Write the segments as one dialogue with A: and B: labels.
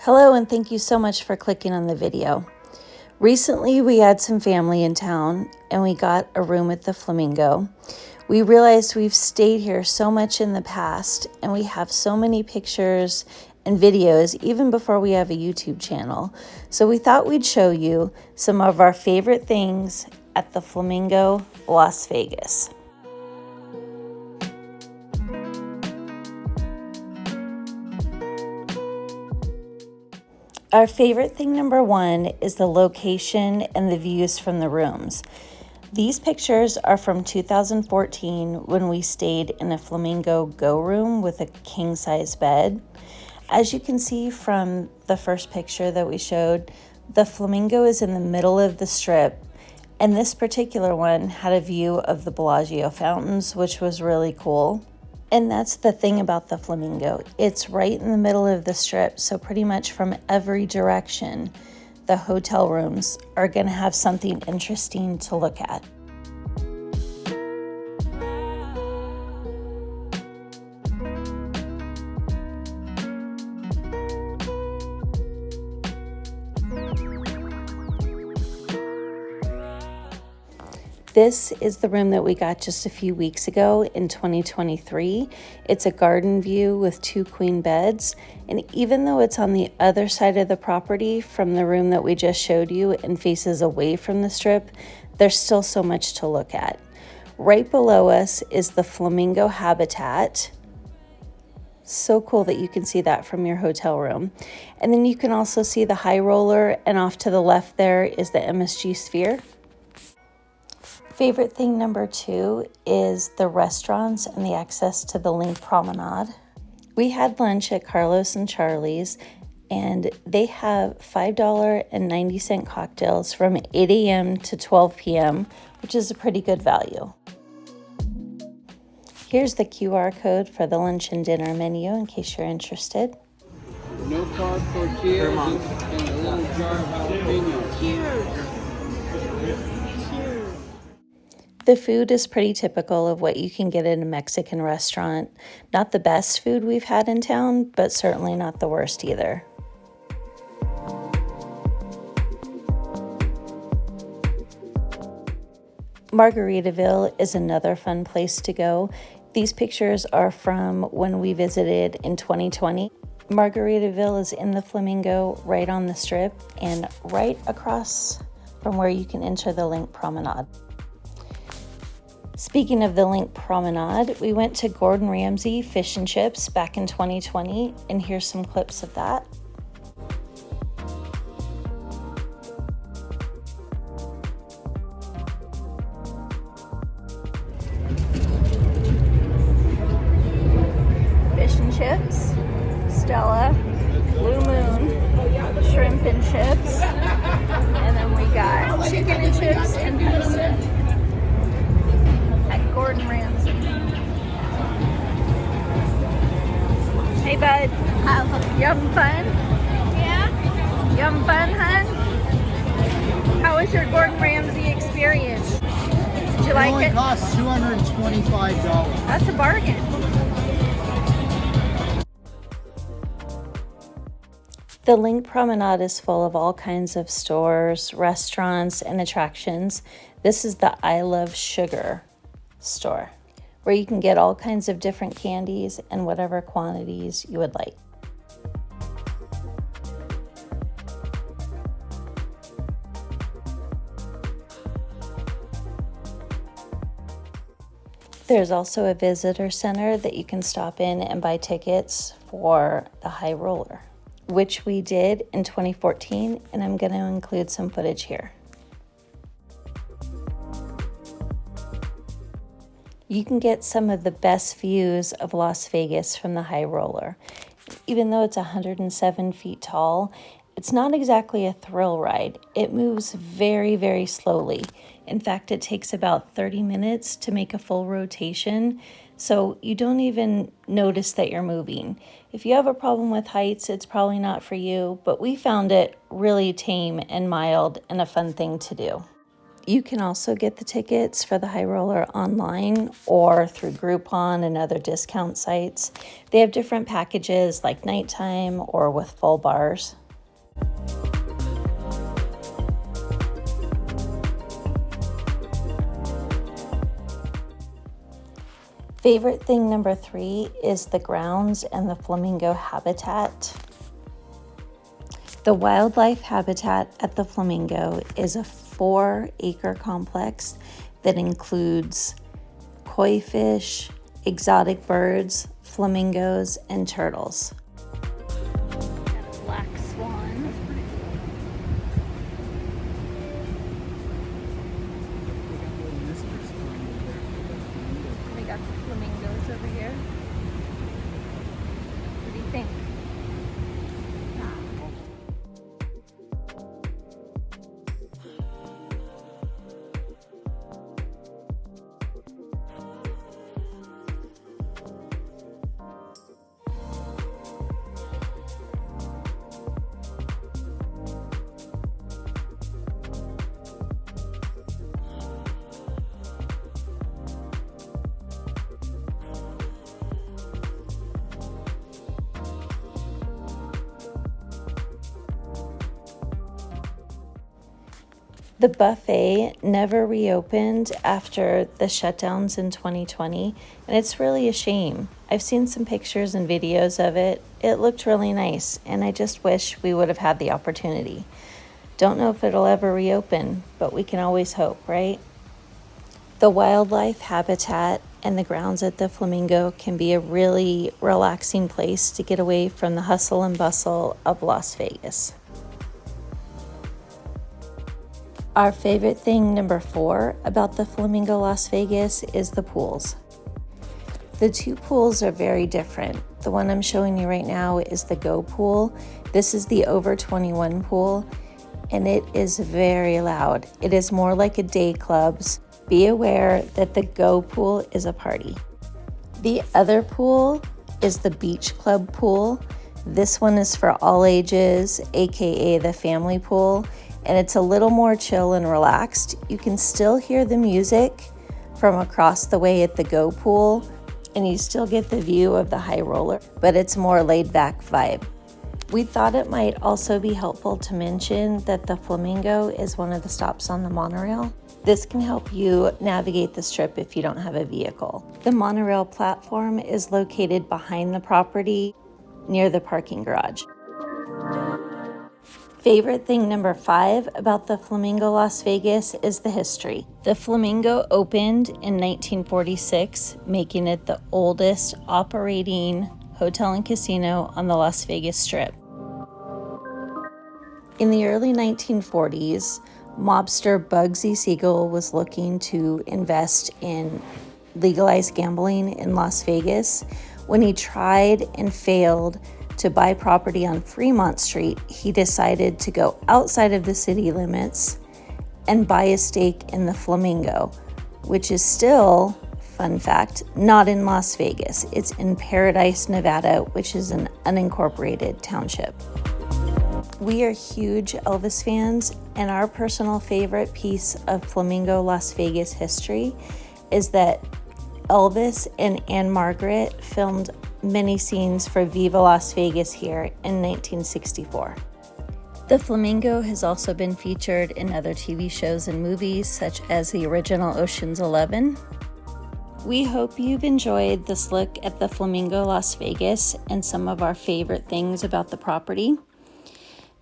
A: Hello, and thank you so much for clicking on the video. Recently, we had some family in town and we got a room at the Flamingo. We realized we've stayed here so much in the past and we have so many pictures and videos even before we have a YouTube channel. So we thought we'd show you some of our favorite things at the Flamingo Las Vegas. Our favorite thing number one is the location and the views from the rooms. These pictures are from 2014 when we stayed in a Flamingo Go room with a king-size bed. As you can see from the first picture that we showed, the Flamingo is in the middle of the strip, and this particular one had a view of the Bellagio fountains, which was really cool. And that's the thing about the Flamingo. It's right in the middle of the strip, so pretty much from every direction, the hotel rooms are going to have something interesting to look at. This is the room that we got just a few weeks ago in 2023. It's a garden view with 2 queen beds. And even though it's on the other side of the property from the room that we just showed you and faces away from the strip, there's still so much to look at. Right below us is the Flamingo habitat. So cool that you can see that from your hotel room. And then you can also see the high roller, and off to the left there is the MSG Sphere. Favorite thing number 2 is the restaurants and the access to the Link Promenade. We had lunch at Carlos and Charlie's, and they have $5.90 cocktails from 8 a.m. to 12 p.m., which is a pretty good value. Here's the QR code for the lunch and dinner menu in case you're interested.
B: No carb tortillas and a little jar of jalapenos.
C: Cheers.
A: The food is pretty typical of what you can get in a Mexican restaurant. Not the best food we've had in town, but certainly not the worst either. Margaritaville is another fun place to go. These pictures are from when we visited in 2020. Margaritaville is in the Flamingo, right on the strip, and right across from where you can enter the Link Promenade. Speaking of the Link Promenade, we went to Gordon Ramsay Fish and Chips back in 2020, and here's some clips of that. Fish and Chips, Stella, Blue Moon, Shrimp and Chips, and then we got chicken and chips and pizza. Gordon Ramsay. Hey, bud. You having fun?
C: Yeah.
A: You having fun, hun? How was your Gordon Ramsay experience? Did you like it?
B: It cost $225.
A: That's a bargain. The Link Promenade is full of all kinds of stores, restaurants, and attractions. This is the I Love Sugar store, where you can get all kinds of different candies and whatever quantities you would like. There's also a visitor center that you can stop in and buy tickets for the high roller, which we did in 2014, and I'm going to include some footage here. You can get some of the best views of Las Vegas from the high roller. Even though it's 107 feet tall, it's not exactly a thrill ride. It moves very, very slowly. In fact, it takes about 30 minutes to make a full rotation, so you don't even notice that you're moving. If you have a problem with heights, it's probably not for you, but we found it really tame and mild and a fun thing to do. You can also get the tickets for the High Roller online or through Groupon and other discount sites. They have different packages like nighttime or with full bars. Favorite thing number 3 is the grounds and the flamingo habitat. The wildlife habitat at the Flamingo is a 4-acre complex that includes koi fish, exotic birds, flamingos, and turtles.
C: Got a black swan. We got the flamingos over here. What do you think?
A: The buffet never reopened after the shutdowns in 2020, and it's really a shame. I've seen some pictures and videos of it. It looked really nice, and I just wish we would have had the opportunity. Don't know if it'll ever reopen, but we can always hope, right? The wildlife habitat and the grounds at the Flamingo can be a really relaxing place to get away from the hustle and bustle of Las Vegas. Our favorite thing, number 4, about the Flamingo Las Vegas is the pools. The 2 pools are very different. The one I'm showing you right now is the Go pool. This is the over 21 pool, and it is very loud. It is more like a day club's. Be aware that the Go pool is a party. The other pool is the Beach Club pool. This one is for all ages, aka the family pool. And it's a little more chill and relaxed. You can still hear the music from across the way at the Go pool, and you still get the view of the High Roller, but it's more laid back vibe. We thought it might also be helpful to mention that the Flamingo is one of the stops on the monorail. This can help you navigate the strip if you don't have a vehicle. The monorail platform is located behind the property near the parking garage. Favorite thing number 5 about the Flamingo Las Vegas is the history. The Flamingo opened in 1946, making it the oldest operating hotel and casino on the Las Vegas Strip. In the early 1940s, mobster Bugsy Siegel was looking to invest in legalized gambling in Las Vegas. When he tried and failed to buy property on Fremont Street, he decided to go outside of the city limits and buy a stake in the Flamingo, which is still, fun fact, not in Las Vegas. It's in Paradise, Nevada, which is an unincorporated township. We are huge Elvis fans, and our personal favorite piece of Flamingo Las Vegas history is that Elvis and Anne Margaret filmed many scenes for Viva Las Vegas here in 1964. The Flamingo has also been featured in other TV shows and movies, such as the original Ocean's 11. We hope you've enjoyed this look at the Flamingo Las Vegas and some of our favorite things about the property.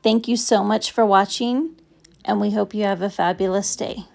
A: Thank you so much for watching, and we hope you have a fabulous day.